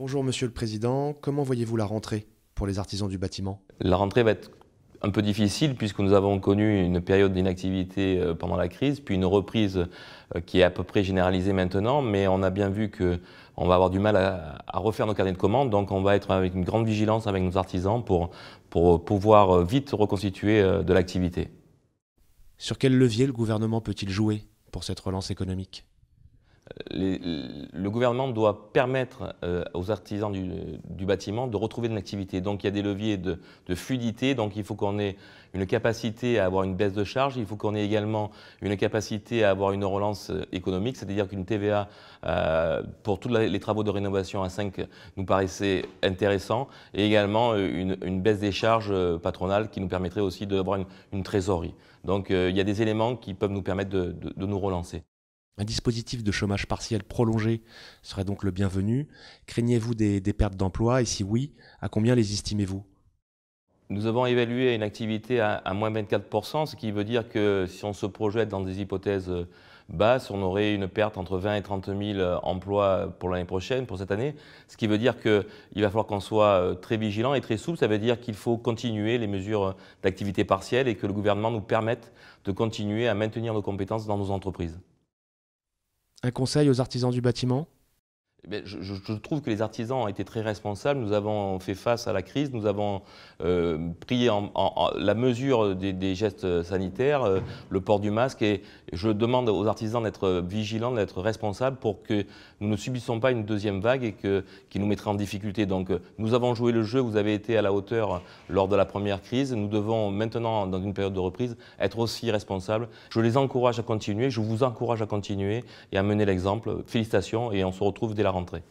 Bonjour Monsieur le Président, comment voyez-vous la rentrée pour les artisans du bâtiment? La rentrée va être un peu difficile puisque nous avons connu une période d'inactivité pendant la crise, puis une reprise qui est à peu près généralisée maintenant, mais on a bien vu qu'on va avoir du mal à refaire nos carnets de commandes, donc on va être avec une grande vigilance avec nos artisans pour pouvoir vite reconstituer de l'activité. Sur quel levier le gouvernement peut-il jouer pour cette relance économique? Le gouvernement doit permettre aux artisans du bâtiment de retrouver une activité. Donc il y a des leviers de fluidité, donc il faut qu'on ait une capacité à avoir une baisse de charge, il faut qu'on ait également une capacité à avoir une relance économique, c'est-à-dire qu'une TVA pour tous les travaux de rénovation à 5 nous paraissait intéressant, et également une baisse des charges patronales qui nous permettrait aussi d'avoir une trésorerie. Donc il y a des éléments qui peuvent nous permettre de nous relancer. Un dispositif de chômage partiel prolongé serait donc le bienvenu. Craignez-vous des pertes d'emplois et si oui, à combien les estimez-vous? Nous avons évalué une activité à moins 24%, ce qui veut dire que si on se projette dans des hypothèses basses, on aurait une perte entre 20 et 30 000 emplois pour l'année prochaine, pour cette année. Ce qui veut dire qu'il va falloir qu'on soit très vigilant et très souple. Ça veut dire qu'il faut continuer les mesures d'activité partielle et que le gouvernement nous permette de continuer à maintenir nos compétences dans nos entreprises. Un conseil aux artisans du bâtiment? Je trouve que les artisans ont été très responsables. Nous avons fait face à la crise, nous avons pris la mesure des gestes sanitaires, le port du masque, et je demande aux artisans d'être vigilants, d'être responsables pour que nous ne subissons pas une deuxième vague et qui nous mettrait en difficulté. Donc nous avons joué le jeu, vous avez été à la hauteur lors de la première crise. Nous devons maintenant, dans une période de reprise, être aussi responsables. Je les encourage à continuer, je vous encourage à continuer et à mener l'exemple. Félicitations et on se retrouve dès la rentrée.